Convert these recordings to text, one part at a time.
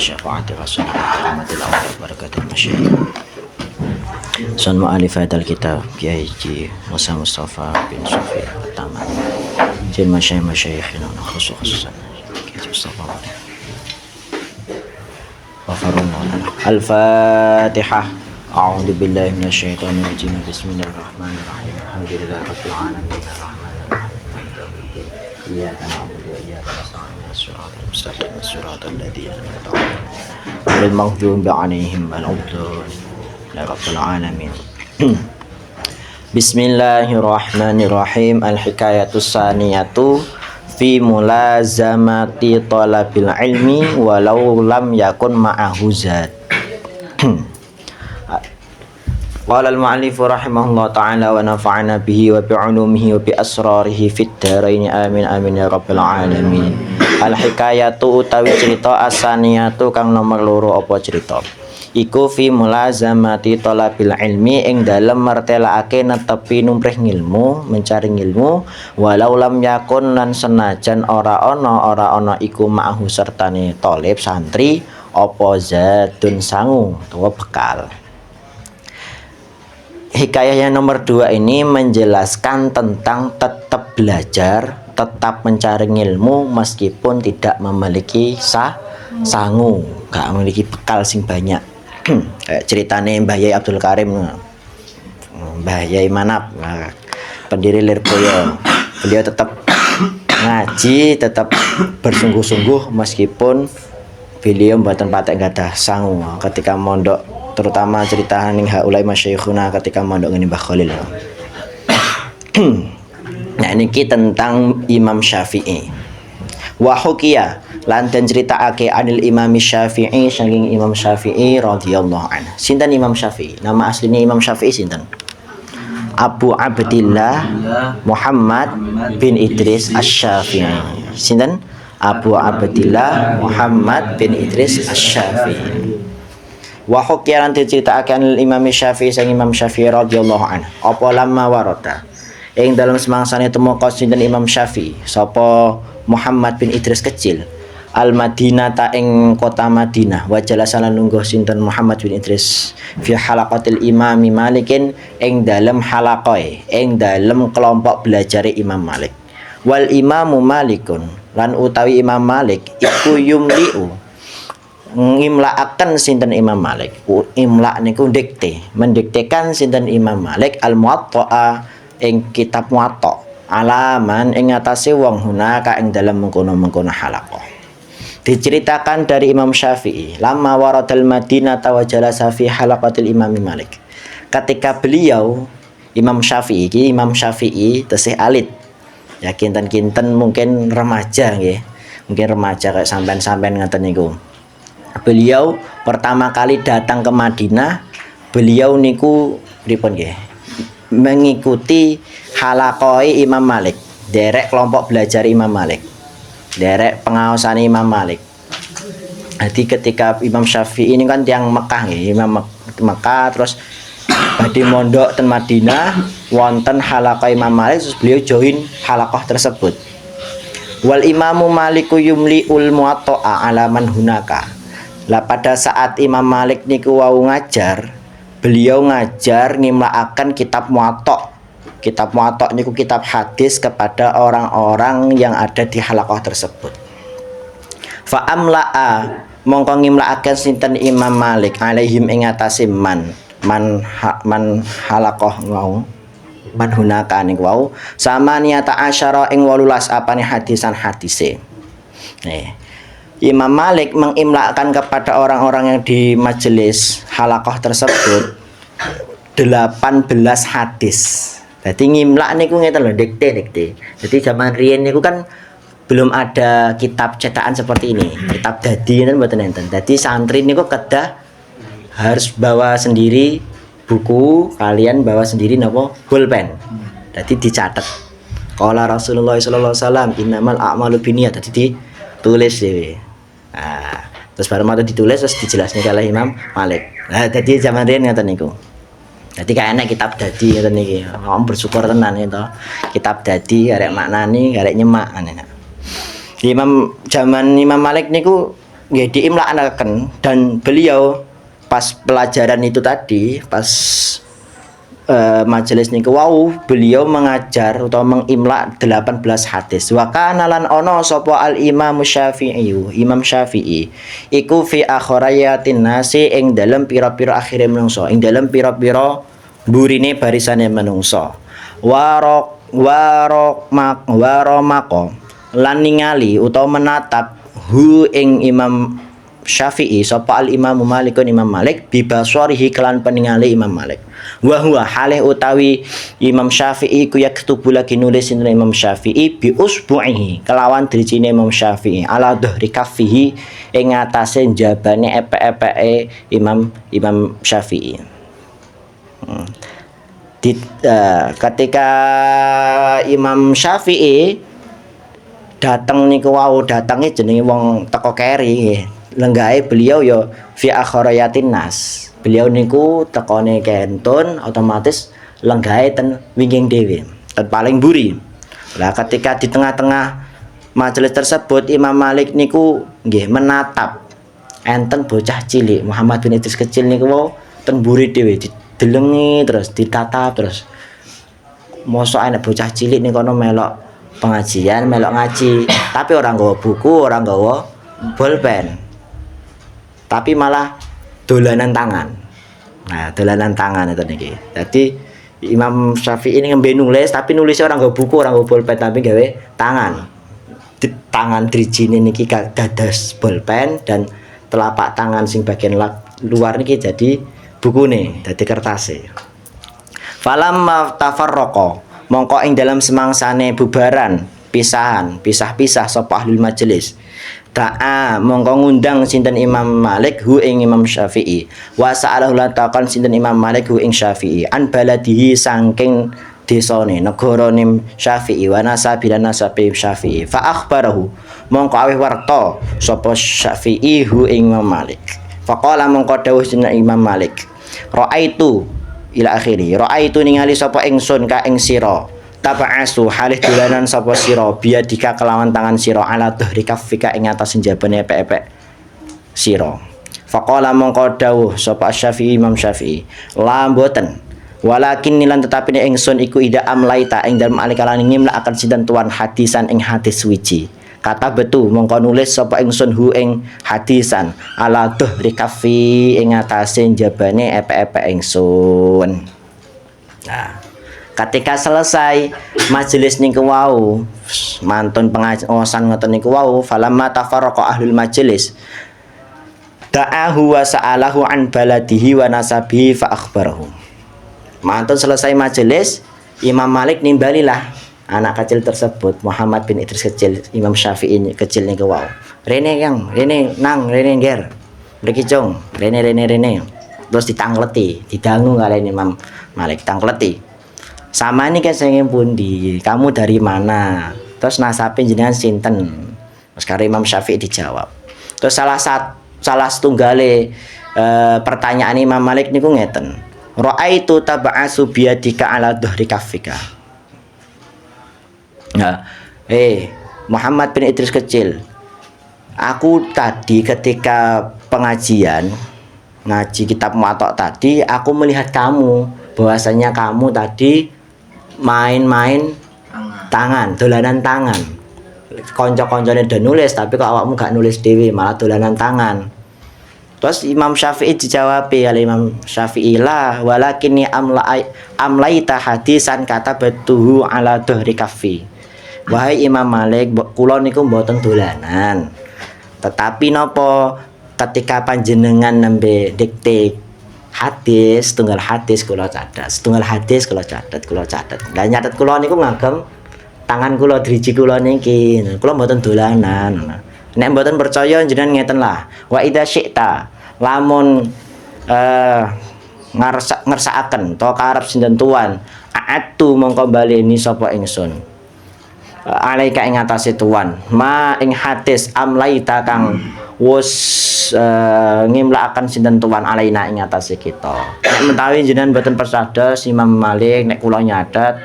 بشفاعة رسول محمد الأول بركة المشايخ Sun mu'alif hadal kitab Kiai Haji Musa Mustafa bin Sufi Taman Jin masyayikh khususan Kiai Mustafa Al-Fatihah A'udzu billahi minasyaitonir rajim Bismillahirrahmanirrahim Alhamdulillahi rabbil alamin Iyyaka na'budu wa iyyaka nasta'in Shiratal mustaqim shiratal ladzina an'amta 'alaihim ghairil maghdubi 'alaihim waladdallin Ya Rabbil Alamin. Bismillahirrahmanirrahim. Al-hikayatus saniyatu fi mulazamati talabil ilmi walau lam yakun ma'ahu zad. Qala al-mu'allif rahimahullah ta'ala wa nafa'ana bihi wa bi'ulumihi wa bi asrarihi fid dharain amin amin ya Rabbil Alamin. Al-hikayatu utawi cerita asaniyatu kang nomor loro apa cerita iku fi mulazamati talabil ilmi ing dalem mertelakake netepi numprih ngilmu mencari ngilmu walau lam yakun lan senajan ora ana iku ma'hu sertane talib santri apa zadun sangu utawa bekal. Hikayah yang nomor 2 ini menjelaskan tentang tetap belajar, tetap mencari ngilmu meskipun tidak memiliki sangu, gak memiliki bekal sing banyak. Ceritane Mbah Yai Abdul Karim, Mbah Yai Manap, pendiri Lirboyo. Beliau tetap ngaji, tetap bersungguh-sungguh meskipun beliau mboten patek gadah sangu ketika mondok, terutama cerita ning haulai masyayikhuna ketika mondok ngene Mbah Khalil. Nah niki tentang Imam Syafi'i. Wa hukiya lan den critakake anil Imam Syafi'i saking Imam Syafi'i radhiyallahu anhu. Sinten Imam Syafi'i? Nama aslinya Imam Syafi'i sinten? Abu Abdillah Muhammad bin Idris Asy-Syafi'i. Sinten? Abu Abdillah Muhammad bin Idris Asy-Syafi'i. Wa hukiya lan den critakake anil Imam Syafi'i saking Imam Syafi'i radhiyallahu anhu. Apa lamma warada ing dalam semangsane tumeka sinten Imam Syafi'i sapa Muhammad bin Idris kecil Al-Madinah ta ing kota Madinah wa jalasalan lungguh sinten Muhammad bin Idris fi halaqatil Imam Malikin ing dalem halaqae ing dalem kelompok belajare Imam Malik wal Imamu Malikun lan utawi Imam Malik iku yumliu ngimlaaken sinten Imam Malik imla niku dikte mendiktekan sinten Imam Malik al-Muwatta'a ing kitab Muwatta alaman ing atase wong hunaka ing dalam mengkono-mengkono halaqah. Diceritakan dari Imam Syafi'i lamma waradal Madinah tawajjala fi halaqatil Imam Malik. Ketika beliau Imam Syafi'i tesih alit. Ya kinten-kinten mungkin remaja nggih. Mungkin remaja kayak sampean-sampean ngaten niku. Beliau pertama kali datang ke Madinah, beliau niku pripun nggih? Mengikuti halaqai Imam Malik, derek kelompok belajar Imam Malik, derek pengawasan Imam Malik. Jadi ketika Imam Syafi'i ini kan tiang Mekah ya, Imam Mekah terus badhe mondok ten Madinah wonten halaqai Imam Malik, terus beliau join halaqah tersebut. Wal Imamu Maliku yumliul Muwatta'a alaman hunaka. Lah pada saat Imam Malik niku wau ngajar, beliau ngajar ngimlaaken kitab Muwatta. Kitab Muwatta niku kitab hadis kepada orang-orang yang ada di halaqah tersebut. Fa amla'a mongko ngimlaaken sinten Imam Malik alaihim ing atase man halaqah wau man hunaka niku wau samaniyata asyara ing 18 apane hadisan hadise. Imam Malik mengimlakkan kepada orang-orang yang di majelis halaqah tersebut 18 hadis. Jadi ngimlak niku ngeten lho, dikte. Jadi zaman riyen niku kan belum ada kitab cetakan seperti ini. Kitab dadi ngeten mboten enten. Jadi santri niku kedah harus bawa sendiri buku, kalian bawa sendiri napa? Pulpen. Jadi dicatat. Qala Rasulullah sallallahu alaihi wasallam innamal a'malu binniyat. Jadi ditulis dhewe. Nah, terus baru mate ditulis terus dijelaskan oleh Imam Malik. Nah, jadi zaman riyen ngeten niku. Jadi kayak enak kitab dadi ngeten iki. Om bersyukur tenan itu. Kitab dadi arek maknani, arek nyemak enak. Imam zaman Imam Malik niku ya diimla'aken, dan beliau pas pelajaran itu tadi, pas majelis niku wau, beliau mengajar atau mengimla 18 hadis. Wa kana lan ono sapa al Imam Syafi'i, Imam Syafi'i iku fi akhirayatin nasi ing dalem pira-pira akhire menungso, ing dalem pira-pira burine barisane menungso. Waromako lan ningali utawa menatap hu ing Imam Syafi'i sapa al Imam Malikun Imam Malik bibaswarihi kelan peningali Imam Malik. Wa huwa halih utawi Imam Syafi'i ku yaktubu lagi nulis sinten Imam Syafi'i bi usbu'ihi kelawan drijine Imam Syafi'i ala dhahri kaffihi ing atase jabane epek-epeke Imam Syafi'i. Ketika Imam Syafi'i datang niku wau, datange jenenge wong teko keri, lenggahe beliau yo fi akhirayatin nas. Beliau niku tekone kentun otomatis lenggahe ten wingking dhewe, ten paling buri. Lah ketika di tengah-tengah majelis tersebut Imam Malik niku nggih menatap enten bocah cilik Muhammad bin Idris kecil niku wau ten buri dhewe, didelengi terus ditatap terus. Mosok enek bocah cilik niku kono melok pengajian, melok ngaji, tapi orang nggawa buku, orang nggawa bolpen, tapi malah dolanan tangan. Nah, dolanan tangan itu niki. Jadi Imam Syafi'i ini ngembe nulis, tapi nulisnya orang nggawa buku, orang nggawa bolpen, tapi gawe tangan. Di tangan drijine niki dados bolpen, dan telapak tangan sing bagian luar niki jadi bukune, dadi kertase. Falamma tafarraqa mongko ing dalam semangsane bubaran pisah-pisah sapa ahlul majelis ta'a mongko ngundang sinten Imam Malik hu ing Imam Syafi'i wa sa'alahu latakan sinten Imam Malik hu ing Syafi'i an baladihi saking desane negarane Syafi'i wa nasabi lan nasabi Syafi'i fa akhbarahu mongko aweh warta sapa Syafi'i hu ing Imam Malik faqala mongko dawuh sinten Imam Malik ra'aitu ila akhiri ra'aitu ningali sapa ingsun ka ing sira taba'asu halih dolanan sapa sira biadika kelawan tangan sira ala dhahri kaffika ing atas njabane epek-epek sira faqala mongko dawuh sapa Syafi'i Imam Syafi'i la mboten walakin nilan tetapi ingsun iku ida amlaita ing dalem alikalan ngimla akan sinten tuan hadisan ing hadis suci kata betu mongko nulis sapa ingsun hu ing hadisan ala dhahri kaffi ing atase jabane epek-epek ingsun. Nah, ketika selesai majelis niku wau, mantun pengaosan ngoten niku wau, falamma tafarraqa ahlul majelis da'ahu wa sa'alahu an baladihi wa nasabihi fa akhbarahu. Mantun selesai majelis, Imam Malik nimbalilah anak kecil tersebut Muhammad bin Idris kecil Imam Syafi'i kecil niku wau. Rene Kang, rene nang, rene nger. Mriki cung, rene. Terus ditangleti, didangu kalian Imam Malik tangleti. Sama ini kan sing pundi? Kamu dari mana? Terus nasabe jenengan sinten? Terus karo Imam Syafi'i dijawab. Terus salah setunggale pertanyaan Imam Malik niku ngeten. Ra'aitu taba'asu biyadika ala dhahri kaffika. Nah, Muhammad bin Idris kecil. Aku tadi ketika pengajian ngaji kitab Muwatta tadi, aku melihat kamu bahwasanya kamu tadi main-main tangan, dolanan tangan. Konco-koncone udah nulis, tapi kok awakmu gak nulis dhewe, malah dolanan tangan. Terus Imam Syafi'i dijawab oleh Imam Syafi'i la walakinni amlaita hadisan kata betuhu ala dhahri kaffi. Wahai Imam Malik, kula niku mboten dolanan. Tetapi napa ketika panjenengan nembe dikte hadis, tunggal hadis kula catet. Lah nyatet kula niku ngagem tangan kula driji kula niki. Kula mboten dolanan. Nek mboten percaya jenengan ngeten lah. Wa idza syi'ta lamun ngersakaken to karep sinten tuan a'atu mongko baleni sapa ingsun. Alaika ing atase tuan ma ing hadis amlaita kang wis ngimlakaken sinten tuan alaina ing atase kita. Nek menawi jenengan boten persados Imam Malik nek kula nyatet,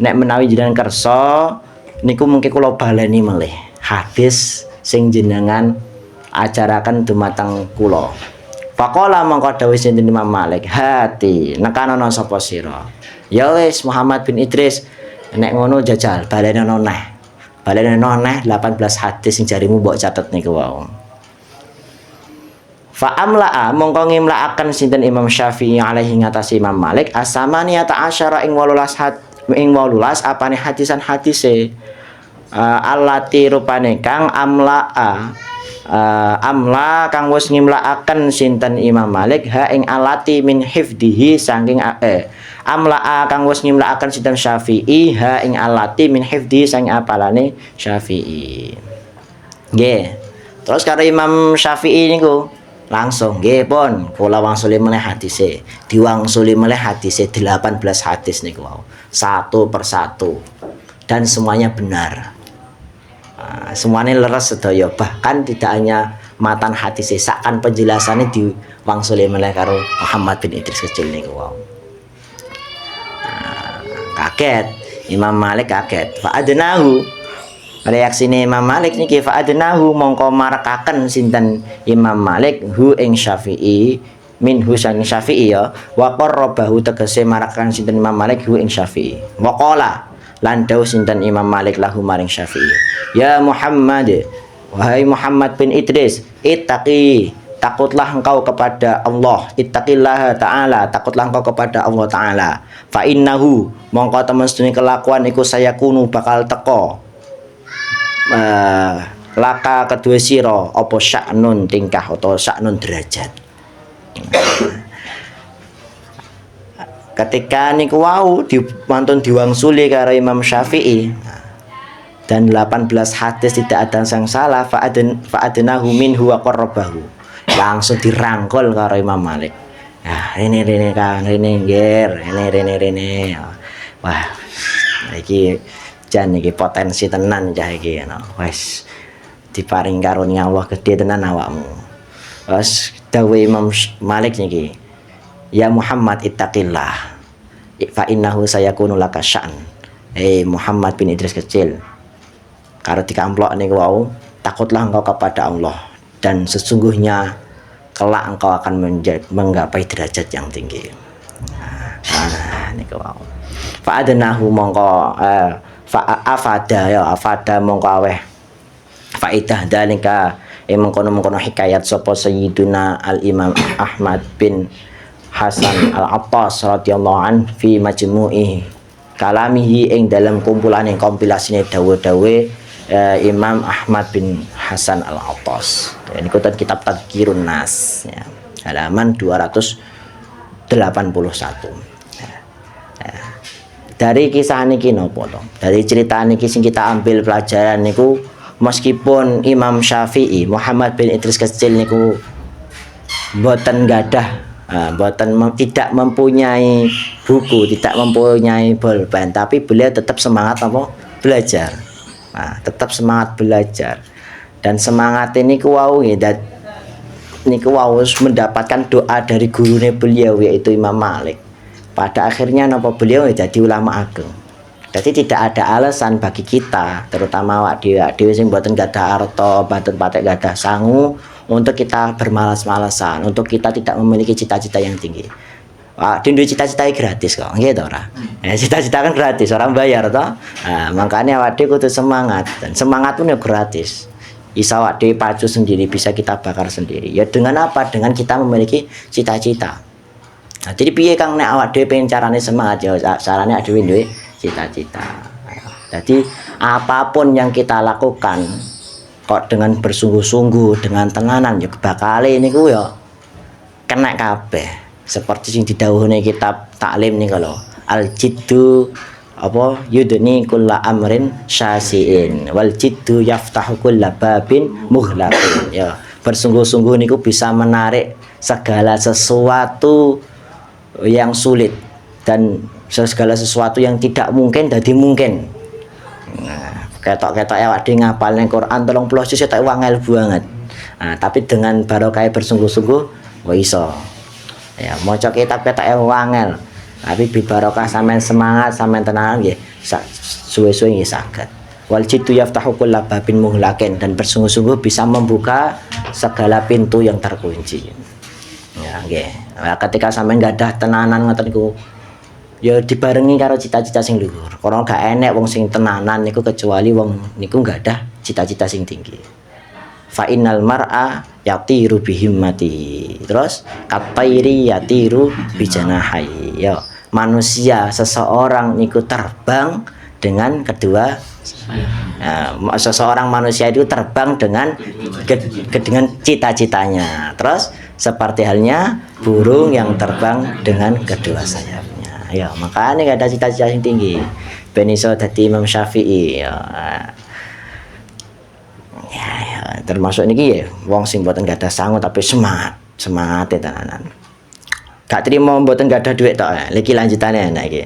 nek menawi jenengan kersa niku mungkin kula baleni melih hadis sing jenengan ajaraken dumateng kula. Faqala mongko dawuh sinten Imam Malik, hati nekanono sapa sira. Ya wis Muhammad bin Idris, nek ngono jajal balenono neh. Balenono neh 18 hadis sing jarimu mbok catet niku wau. Fa amla'a mongko ngimlaaken sinten Imam Syafi'i alaihi ngatasi Imam Malik asamaniyata asyara ing 18 apane hadisan hadise allati rupane kang amla'a amla kang wis ngimlaaken sinten Imam Malik ha ing alati min hifdihi saking amla kang wis ngimlaaken sinten Syafi'i ha ing alati min hifdihi saking apalane Syafi'i. Nggih. Terus karo Imam Syafi'i niku langsung nggih pun kula wangsuli meneh hadise. Diwangsuli meneh hadise 18 hadis niku wau. Satu persatu. Dan semuanya benar. Semuanya leres sedaya, bahkan tidak hanya matan hadis sesakan penjelasannya diwangsuli meneh karo Muhammad bin Idris kecil niku wow. Kaget Imam Malik kaget fa adnahu reaksine Imam Malik niki fa adnahu mongko marakaken sinten Imam Malik hu ing Syafi'i minhu sang Syafi'i ya wa qarrabahu tegese marakaken sinten Imam Malik hu ing Syafi'i waqala lan dawuh sinten Imam Malik lahu maring Syafi'i ya Muhammad wahai Muhammad bin Idris ittaqi takutlah engkau kepada Allah ittaqillah ta'ala takutlah engkau kepada Allah ta'ala fa innahu mongko temen sedune kelakuan iku saya kunu bakal teko laka kedua sira apa sya'nun tingkah atau sya'nun derajat. Ketika niku wau mantun diwangsuli karo Imam Syafi'i dan 18 hadis tidak ada yang salah fa'adnahu minhu wa qarrabahu langsung dirangkul karo Imam Malik. Nah, rene kan rene nggir, rene. Wah, iki jan iki potensi tenan cah iki no. Wis diparing karunia Allah gede tenan awakmu. Terus dawuh Imam Malik niki ya Muhammad ittaqillah fa innahu sayakunu laka sya'n. Muhammad bin Idris kecil karo dikamplok niku wau takutlah engkau kepada Allah dan sesungguhnya kelak engkau akan menggapai derajat yang tinggi. Nah niku wau fa adnahu mongko fa afada mongko aweh faidah dalika mengkono hikayat sapa sayyiduna al Imam Ahmad bin Hasan Al-Attas radhiyallahu an fi majmu'i kalamihi ing dalam kumpulan yang kompilasine dawuh-dawuh Imam Ahmad bin Hasan Al-Attas. Ini kutat kitab Tadhkirun Nas ya, halaman 281. Dari kisah niki napa to? Dari cerita niki sing kita ambil pelajaran niku meskipun Imam Syafi'i Muhammad bin Idris kecil niku boten gadah tidak mempunyai buku, tidak mempunyai bolpen, tapi beliau tetap semangat apa? Belajar. Tetap semangat belajar. Dan semangat ini kuwau mendapatkan doa dari gurunya beliau yaitu Imam Malik. Pada akhirnya napa beliau jadi ulama agung. Jadi tidak ada alasan bagi kita, terutama awak dhewe sing mboten gadah arta, mboten patek gadah sangu untuk kita bermalas-malasan, untuk kita tidak memiliki cita-cita yang tinggi. Wah, duwe cita-cita gratis kok, nggih to ora? Cita-cita kan gratis, orang bayar toh. Makanya awak dhewe kudu semangat dan semangat pun ya gratis. Bisa awak dhewe pacu sendiri, bisa kita bakar sendiri. Ya dengan apa? Dengan kita memiliki cita-cita. Jadi piye Kang nek awak dhewe pengen carane semangat ya carane dhewe duwe cita-cita. Jadi apapun yang kita lakukan kok dengan bersungguh-sungguh dengan tenanan ya bakale niku ya kena kabeh seperti sing didhawuhne kitab taklim nih kalau al jiddu apa yudni kulla amrin syasiin wal jiddu yaftahu kulla babin mughlaqin ya bersungguh-sungguh niku bisa menarik segala sesuatu yang sulit dan segala sesuatu yang tidak mungkin jadi mungkin. Ketok-ketok awak dhewe ngapalne Quran 30 juz tak wangel banget. Tapi dengan barokah bersungguh-sungguh kok iso. Ya, maca kitab ketok wangel. Tapi bi barokah sampean semangat, sampean tenanan nggih suwe-suwe nggih saged. wal jiddu yaftahu kulla babin muhlakin, dan bersungguh-sungguh bisa membuka segala pintu yang terkunci. Ya nggih. Nah, ketika sampean gadah tenanan ngoten niku ya dibarengi karo cita-cita sing luhur. Karena gak enek wong sing tenanan niku kecuali wong niku gadah cita-cita sing tinggi. Fa innal mar'a yatiru bihimmati. Terus katairi yatiru bijanahi. Ya, manusia seseorang niku terbang dengan kedua. Nah, seseorang manusia itu terbang dengan dengan cita-citanya. Terus seperti halnya burung yang terbang dengan kedua sayapnya. Ya, makanya gak ada cita-cita yang tinggi. Ben iso dadi Imam Syafi'i ya. Ya, termasuk niki ya wong sing mboten gadah sangu tapi semangat tenanan. Gak trimo mboten gadah dhuwit tok. Iki lanjutane enak iki.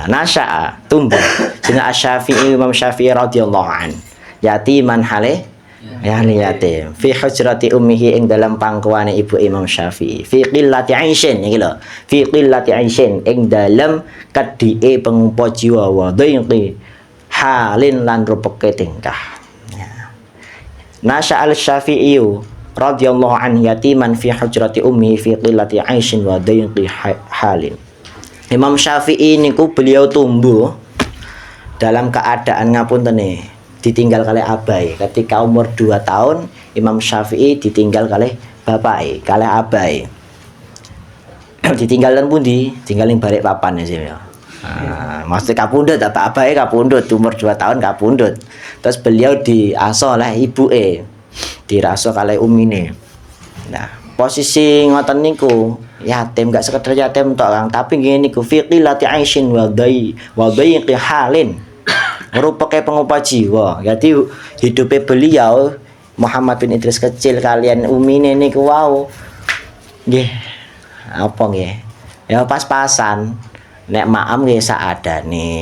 Nasya'a tumbuh sina Asy-Syafi'i Imam Syafi'i radhiyallahu an yatiman hale ya yatim fi hujrati ummihi ing dalam pangkuane ibu Imam Syafi'i fi qillati 'aisyin iki lho fi qillati 'aisyin ing dalam kedhike pengumpa jiwa wa dhaiqi halin lan rupeke tingkah. Nasya al-Syafi'i radhiyallahu an yatiman fi hujrati ummihi fi qillati 'aisyin wa dhaiqi halin. Imam Syafi'i niku beliau tumbuh dalam keadaan ngapuntene ditinggal kalih abai. Ketika umur 2 tahun Imam Syafi'i ditinggal kalih bapak kalih abai. Ditinggal nang pundi? Tinggal ning barek papan ya. Maksudnya kapundhut apa abai kapundhut umur 2 tahun kapundhut. Terus beliau diasuh oleh ibuke. Dirasuh kalih umine. Nah, posisi ngoten niku yatim gak sekedar yatim tok Kang, tapi ngene niku fiqilati aisyin wa dhaiqi halin. Merupakan pengubah jiwa. Jadi hidupnya beliau Muhammad bin Idris kecil kalian umine niku wau. Nggih. Apa nggih? Ya pas-pasan. Nek maam nggih sakadane.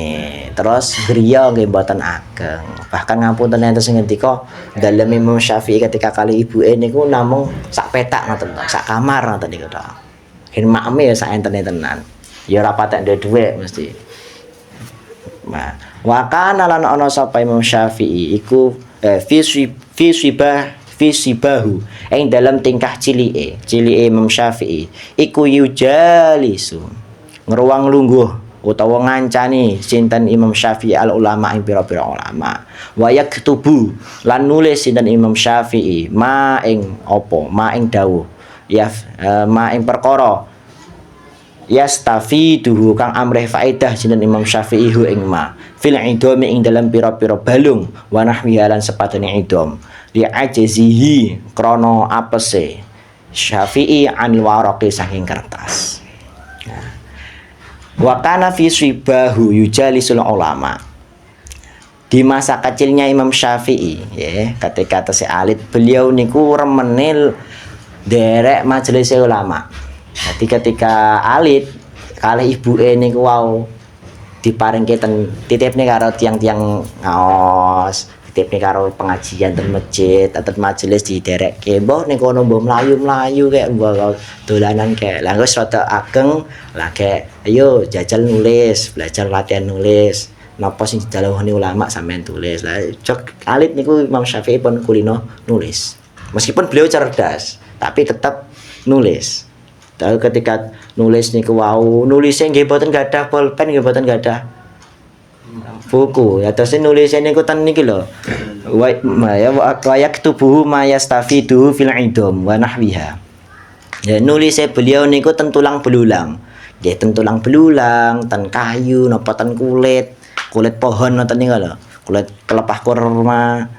Terus griya nggih mboten ageng. Bahkan ngapunten enten sing ngendika dalem Imam Syafi'i ketika kali ibuke niku namung sak petak ngoten tok, sak kamar ngoten niku tok. Yen maeme ya sak entene tenan. Ya ora patek ndek dhuwit mesti. Nah, wa kana lan ana sapa Imam Syafi'i iku fi sibahu ing dalam tingkah cilike Imam Syafi'i iku yujalisu ngeruang lungguh utawa ngancani sinten Imam Syafi'i al ulama ing pira-pira ulama wa yaktubu lan nulis sinten Imam Syafi'i ma ing dawuh ya ma ing perkara yastafiduhu kang amrih faedah sinten Imam Syafi'i hu ing ma fil idom ing dalam pira-pira balung wa nahwiha lan sepatene idom li ajizihi krana apese Syafi'i anil waraqi saking kertas. Wa kana fi sibahu yujalisul ulama. Di masa kecilnya Imam Syafi'i ya, ketika tesih alit beliau niku remenil derek majelis ulama. Jadi ketika alit kalih ibuke niku wau diparingke titipne karo tiang-tiang ngaos, titipne karo pengajian ten masjid, atet majelis diderekke. Mbah ning kono mbah mlayu-mlayu kek mbah dolanan kek. Lah wis rada ageng, lah kek ayo jajal nulis, belajar latihan nulis. Napa sing didhawuhi ulama sampean tulis. Lah cok alit niku Imam Syafi'i pun kulino nulis. Meskipun beliau cerdas, tapi tetap nulis. Tapi ketika nulis niku wau, nulisnya nggih boten gadah pulpen, nggih boten gadah buku. Ya terus nulisnya niku ten niki lho. Wa yaktubuhu ma yastafiduhu fil idom wa nahwiha. Ya nulisnya beliau niku ten tulang belulang. Nggih ten tulang belulang, ten kayu, napa ten kulit pohon ngoten niku lho. Kulit kelepah kurma.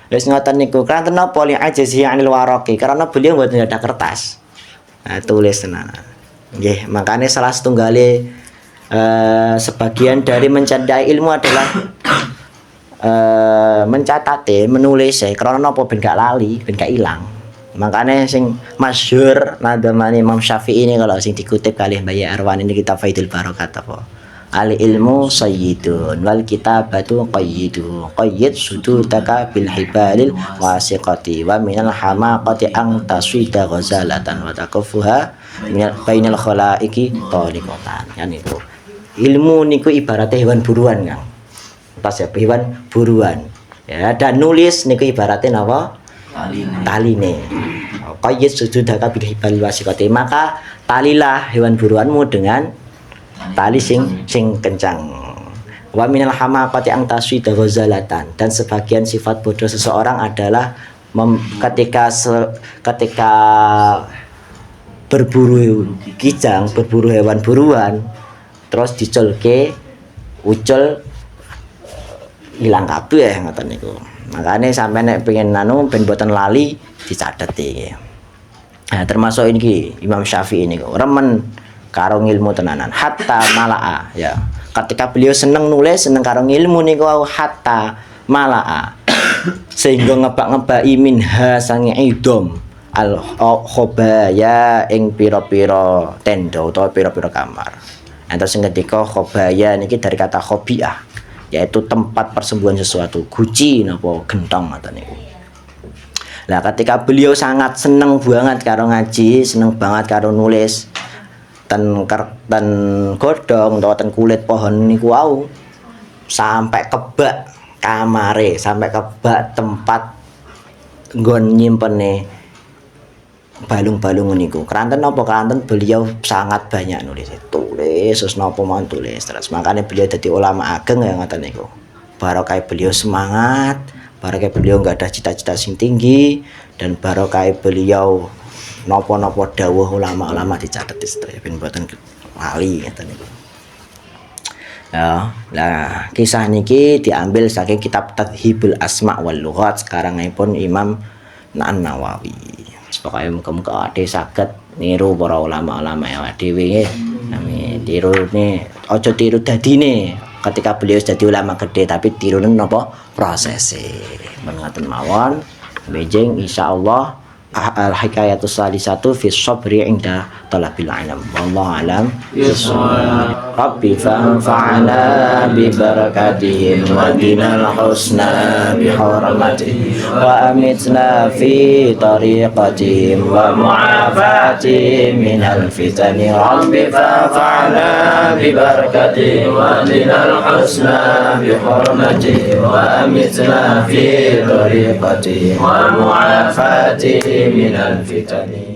Wis ngoten niku. Kanten napa li ajizi anil waraqi? Karena beliau mboten ada kertas. Nah, tulis tenan. Nggih, makanya salah setunggale sebagian dari mencadai ilmu adalah mencatate, menulis karena napa ben gak lali, ben gak ilang. Makanya sing masyhur nadamane Imam Syafi'i ini kalau sing dikutip kali Mbah Arwan ini kitab Faidul Barakat apa? Al ilmu sayyidun wal kitabatu qayyidu qayyid sudutaka bil hibalil wasiqati wa minal hamaqati ang taswida ghazalatan wa takufuha bainal khalaiqi taliqatan. Kan itu ilmu niku ibaratnya hewan buruan Kang. Tas ya hewan buruan. Ya, dan nulis niku ibaratnya napa? Taline. Qayyid sujudaka bil hibal wasiqati, maka talilah hewan buruanmu dengan tali sing kencang. Wa minal hamaqati ang taswida ghazalatan, dan sebagian sifat bodoh seseorang adalah ketika berburu kijang, berburu hewan buruan, terus diculke ucul hilang kabeh ngoten niku. Makane sampai nek pengen ben boten lali dicatet iki. Nah, termasuk ini Imam Syafi'i niku remen karo ilmu tenanan hatta malaa ya. Ketika beliau seneng nulis, seneng karo ilmu niku hatta malaa. Sehingga ngebak-ngebaki minha sange idom al khobaya ing pira-pira tenda utawa pira-pira kamar. Terus ketika khobaya niki dari kata khobiah, yaitu tempat persembunyian sesuatu, guci napa gentong ngoten niku. Lah ketika beliau sangat seneng banget karo ngaji, seneng banget karo nulis ten godhong utawa ten kulit pohon niku wau, sampai kebak kamare, sampai kebak tempat nggon nyimpene balung-balung niku. Keranten napa keranten beliau sangat banyak nulis. Tulis terus napa mau tulis terus. Makanya beliau dadi ulama ageng ya ngoten niku. Barokah beliau semangat, barokah beliau enggak ada cita-cita sing tinggi, dan barokah beliau napa-napa dawuh ulama-ulama dicatet sedaya ben mboten lali ngoten niku. Ya, nah kisah niki diambil saking kitab Tadhibul Asma wal Lughat sekarangipun Imam An-Nawawi. Pokoke muga-muga ade saged niru para ulama-ulama ya dhewe nggih. Nami tirune aja tiru dadine ketika beliau jadi ulama gede, tapi tirune napa prosese. Men ngoten mawon. Bejeng insyaallah al-hikayatus salisatu fi sabri inda talabil ilm. Wallahu alam bissawab. Rabbi fanfa'na bi barakatihim wa dinal husna bi hurmatihim wa amitna fi tariqatihim wa mu'afatihim minal fitani. Rabbi fanfa'na bi barakatihim wa dinal husna bi hurmatihim wa amitna fi tariqatihim wa mu'afatihim minal fitani.